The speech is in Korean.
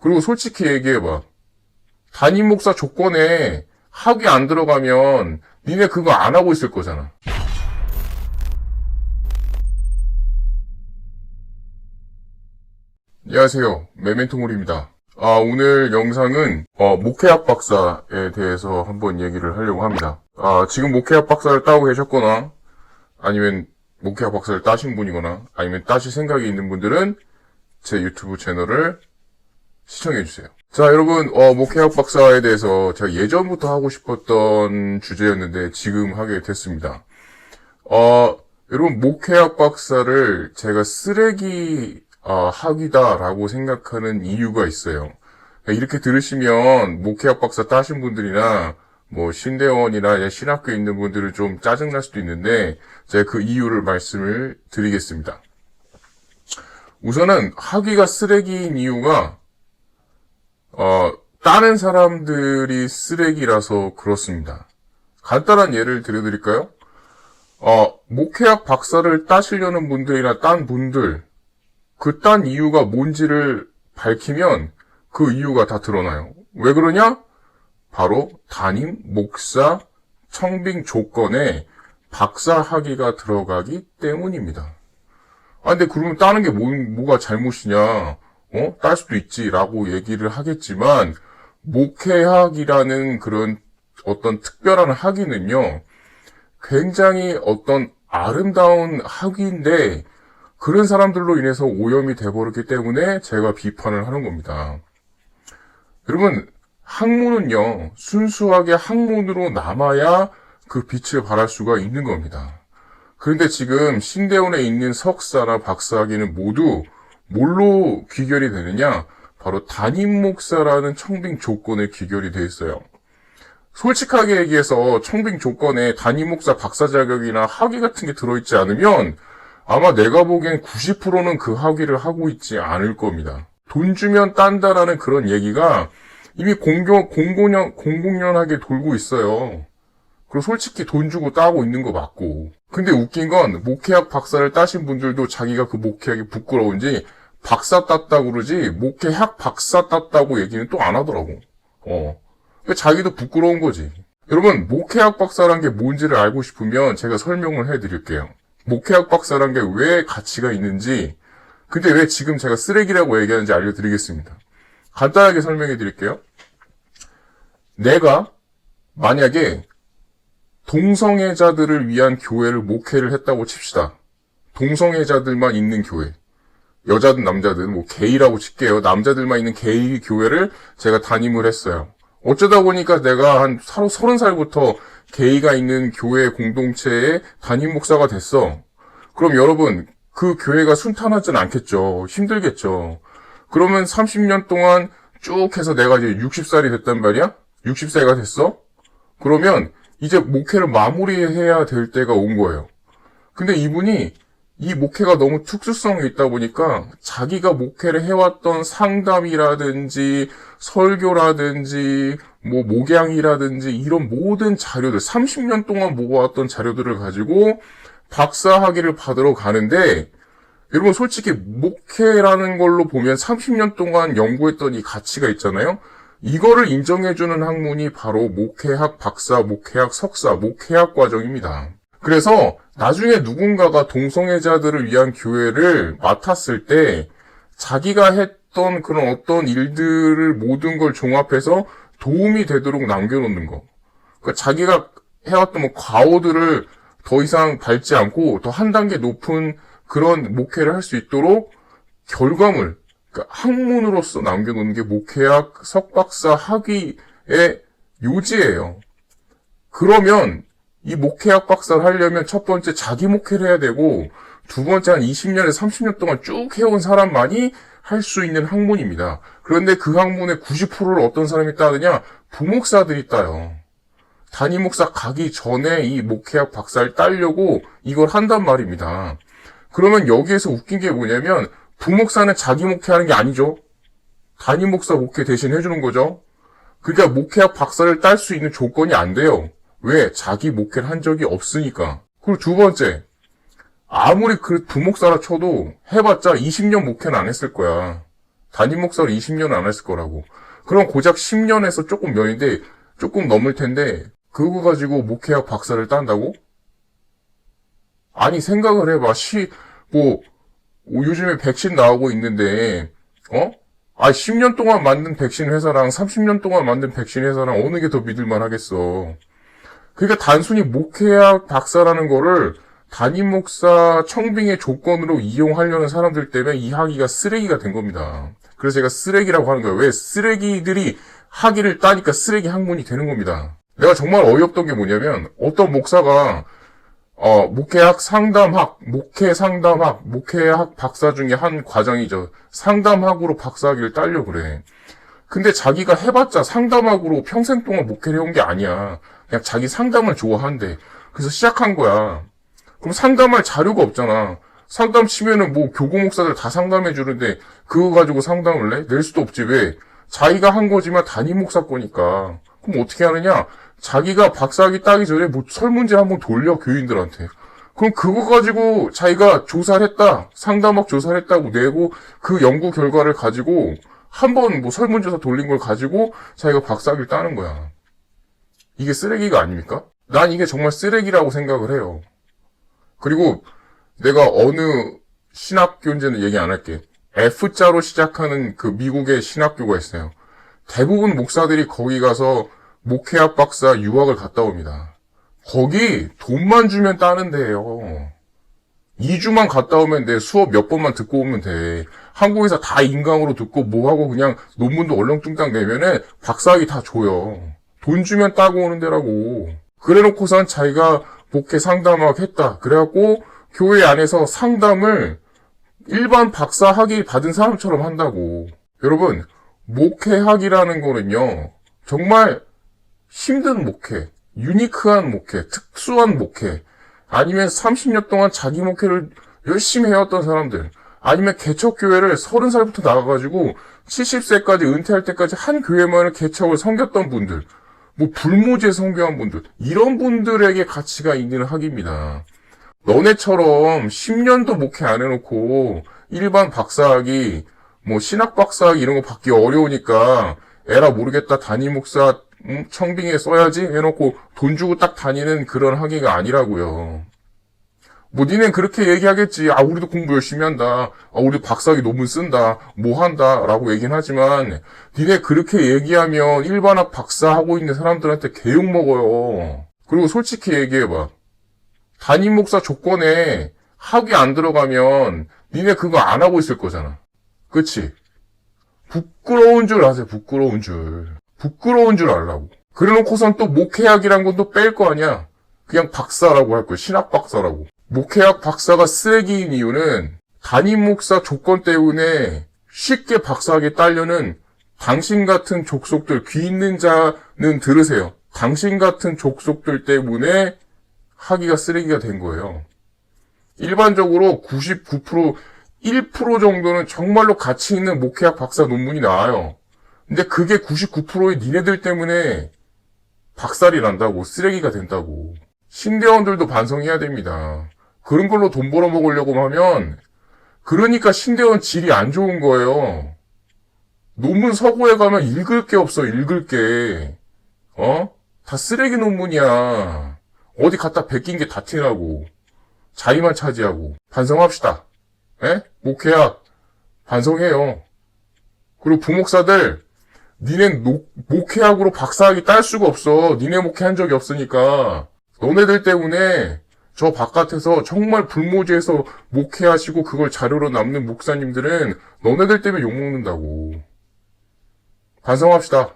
그리고 솔직히 얘기해봐. 담임 목사 조건에 학위 안 들어가면 니네 그거 안 하고 있을 거잖아. 안녕하세요. 메멘토몰입니다. 오늘 영상은 목회학 박사에 대해서 한번 얘기를 하려고 합니다. 지금 목회학 박사를 따고 계셨거나 아니면 목회학 박사를 따신 분이거나 아니면 따실 생각이 있는 분들은 제 유튜브 채널을 시청해주세요. 자, 여러분, 목회학 박사에 대해서 제가 예전부터 하고 싶었던 주제였는데 지금 하게 됐습니다. 여러분, 목회학 박사를 제가 쓰레기 학위다라고 생각하는 이유가 있어요. 이렇게 들으시면 목회학 박사 따신 분들이나 뭐 신대원이나 신학교에 있는 분들은 좀 짜증날 수도 있는데 제가 그 이유를 말씀을 드리겠습니다. 우선은 학위가 쓰레기인 이유가 따는 사람들이 쓰레기라서 그렇습니다. 간단한 예를 들어드릴까요? 목회학 박사를 따시려는 분들이나 딴 분들, 그 딴 이유가 뭔지를 밝히면 그 이유가 다 드러나요. 왜 그러냐? 바로 담임, 목사, 청빙 조건에 박사 학위가 들어가기 때문입니다. 근데 그러면 따는 게 뭐가 잘못이냐? 딸 수도 있지라고 얘기를 하겠지만, 목회학이라는 그런 어떤 특별한 학위는요, 굉장히 어떤 아름다운 학위인데, 그런 사람들로 인해서 오염이 돼버렸기 때문에 제가 비판을 하는 겁니다. 여러분, 학문은요, 순수하게 학문으로 남아야 그 빛을 발할 수가 있는 겁니다. 그런데 지금 신대원에 있는 석사나 박사학위는 모두 뭘로 귀결이 되느냐? 바로 담임 목사라는 청빙 조건에 귀결이 되어 있어요. 솔직하게 얘기해서 청빙 조건에 담임 목사 박사 자격이나 학위 같은 게 들어있지 않으면 아마 내가 보기엔 90%는 그 학위를 하고 있지 않을 겁니다. 돈 주면 딴다라는 그런 얘기가 이미 공공연하게 돌고 있어요. 그리고 솔직히 돈 주고 따고 있는 거 맞고. 근데 웃긴 건 목회학 박사를 따신 분들도 자기가 그 목회학이 부끄러운지 박사 땄다고 그러지 목회학 박사 땄다고 얘기는 또 안 하더라고. 자기도 부끄러운 거지. 여러분, 목회학 박사란 게 뭔지를 알고 싶으면 제가 설명을 해드릴게요. 목회학 박사란 게 왜 가치가 있는지, 근데 왜 지금 제가 쓰레기라고 얘기하는지 알려드리겠습니다. 간단하게 설명해 드릴게요. 내가 만약에 동성애자들을 위한 교회를 목회를 했다고 칩시다. 동성애자들만 있는 교회. 여자든 남자든 뭐 게이라고 칠게요. 남자들만 있는 게이 교회를 제가 담임을 했어요. 어쩌다 보니까 내가 한 30살부터 게이가 있는 교회 공동체의 담임 목사가 됐어. 그럼 여러분, 그 교회가 순탄하진 않겠죠. 힘들겠죠. 그러면 30년 동안 쭉 해서 내가 이제 60살이 됐단 말이야? 60세가 됐어? 그러면 이제 목회를 마무리해야 될 때가 온 거예요. 근데 이분이 이 목회가 너무 특수성이 있다 보니까 자기가 목회를 해왔던 상담이라든지 설교라든지 뭐 목양이라든지 이런 모든 자료들, 30년 동안 모아왔던 자료들을 가지고 박사 학위를 받으러 가는데, 여러분 솔직히 목회라는 걸로 보면 30년 동안 연구했던 이 가치가 있잖아요. 이거를 인정해주는 학문이 바로 목회학 박사, 목회학 석사, 목회학 과정입니다. 그래서 나중에 누군가가 동성애자들을 위한 교회를 맡았을 때 자기가 했던 그런 어떤 일들을 모든 걸 종합해서 도움이 되도록 남겨놓는 거. 그러니까 자기가 해왔던 뭐 과오들을 더 이상 밟지 않고 더 한 단계 높은 그런 목회를 할 수 있도록 결과물, 그러니까 학문으로서 남겨놓는 게 목회학 석박사 학위의 요지예요. 그러면 이 목회학 박사를 하려면 첫 번째 자기 목회를 해야 되고, 두 번째 한 20년에서 30년 동안 쭉 해온 사람만이 할 수 있는 학문입니다. 그런데 그 학문의 90%를 어떤 사람이 따느냐? 부목사들이 따요. 담임 목사 가기 전에 이 목회학 박사를 따려고 이걸 한단 말입니다. 그러면 여기에서 웃긴 게 뭐냐면 부목사는 자기 목회하는 게 아니죠. 담임 목사 목회 대신 해주는 거죠. 그러니까 목회학 박사를 딸 수 있는 조건이 안 돼요. 왜? 자기 목회를 한 적이 없으니까. 그리고 두 번째, 아무리 그 부목사라 쳐도 해봤자 20년 목회는 안 했을 거야. 담임 목사를 20년은 안 했을 거라고. 그럼 고작 10년에서 조금 면인데, 조금 넘을 텐데, 그거 가지고 목회학 박사를 딴다고? 아니, 생각을 해봐. 요즘에 백신 나오고 있는데, 10년 동안 만든 백신 회사랑 30년 동안 만든 백신 회사랑 어느 게 더 믿을만 하겠어. 그러니까 단순히 목회학 박사라는 거를 담임 목사 청빙의 조건으로 이용하려는 사람들 때문에 이 학위가 쓰레기가 된 겁니다. 그래서 제가 쓰레기라고 하는 거예요. 왜? 쓰레기들이 학위를 따니까 쓰레기 학문이 되는 겁니다. 내가 정말 어이없던 게 뭐냐면 어떤 목사가 목회학 박사 중에 한 과정이죠. 상담학으로 박사학위를 따려고 그래. 근데 자기가 해봤자 상담학으로 평생 동안 목회를 해온 게 아니야. 그냥 자기 상담을 좋아한대. 그래서 시작한 거야. 그럼 상담할 자료가 없잖아. 상담 치면은 교구 목사들 다 상담해 주는데 그거 가지고 상담을 내? 낼 수도 없지. 왜? 자기가 한 거지만 담임 목사 거니까. 그럼 어떻게 하느냐? 자기가 박사학위 따기 전에 설문지 한번 돌려, 교인들한테. 그럼 그거 가지고 자기가 조사를 했다, 상담학 조사를 했다고 내고 그 연구 결과를 가지고 한번 설문조사 돌린 걸 가지고 자기가 박사학위를 따는 거야. 이게 쓰레기가 아닙니까? 난 이게 정말 쓰레기라고 생각을 해요. 그리고 내가 어느 신학교인지는 얘기 안 할게. F자로 시작하는 그 미국의 신학교가 있어요. 대부분 목사들이 거기 가서 목회학 박사 유학을 갔다 옵니다. 거기 돈만 주면 따는 데예요. 2주만 갔다 오면 내 수업 몇 번만 듣고 오면 돼. 한국에서 다 인강으로 듣고 뭐하고 그냥 논문도 얼렁뚱땅 내면은 박사학위 다 줘요. 돈 주면 따고 오는 데라고. 그래놓고선 자기가 목회 상담학 했다. 그래갖고 교회 안에서 상담을 일반 박사학위 받은 사람처럼 한다고. 여러분, 목회학이라는 거는요, 정말 힘든 목회, 유니크한 목회, 특수한 목회, 아니면 30년 동안 자기 목회를 열심히 해왔던 사람들, 아니면 개척교회를 30살부터 나가가지고 70세까지 은퇴할 때까지 한 교회만을 개척을 섬겼던 분들, 불모지에 섬겨한 분들, 이런 분들에게 가치가 있는 학위입니다. 너네처럼 10년도 목회 안 해놓고 일반 박사학위, 신학 박사학위 이런 거 받기 어려우니까 에라 모르겠다 담임 목사 청빙에 써야지 해놓고 돈 주고 딱 다니는 그런 학위가 아니라고요. 니넨 그렇게 얘기하겠지. 우리도 공부 열심히 한다. 우리 박사학위 논문 쓴다. 한다. 라고 얘기는 하지만 니네 그렇게 얘기하면 일반학 박사 하고 있는 사람들한테 개욕 먹어요. 그리고 솔직히 얘기해봐. 담임 목사 조건에 학위 안 들어가면 니네 그거 안 하고 있을 거잖아. 그치? 부끄러운 줄 아세요. 부끄러운 줄 알라고. 그래놓고선 또 목회학이란 건 또 뺄 거 아니야. 그냥 박사라고 할 거야. 신학 박사라고. 목회학 박사가 쓰레기인 이유는 담임 목사 조건 때문에 쉽게 박사학위 따려는 당신 같은 족속들, 귀 있는 자는 들으세요. 당신 같은 족속들 때문에 학위가 쓰레기가 된 거예요. 일반적으로 99%, 1% 정도는 정말로 가치 있는 목회학 박사 논문이 나와요. 근데 그게 99%의 니네들 때문에 박살이 난다고, 쓰레기가 된다고. 신대원들도 반성해야 됩니다. 그런 걸로 돈 벌어먹으려고 하면, 그러니까 신대원 질이 안 좋은 거예요. 논문 서고에 가면 읽을 게 없어, 읽을 게. 다 쓰레기 논문이야. 어디 갖다 베낀 게 다 티나고. 자리만 차지하고. 반성합시다. 목회학. 반성해요. 그리고 부목사들, 니넨 목회학으로 박사학위 딸 수가 없어. 니네 목회한 적이 없으니까. 너네들 때문에 저 바깥에서 정말 불모지에서 목회하시고 그걸 자료로 남는 목사님들은 너네들 때문에 욕먹는다고. 반성합시다.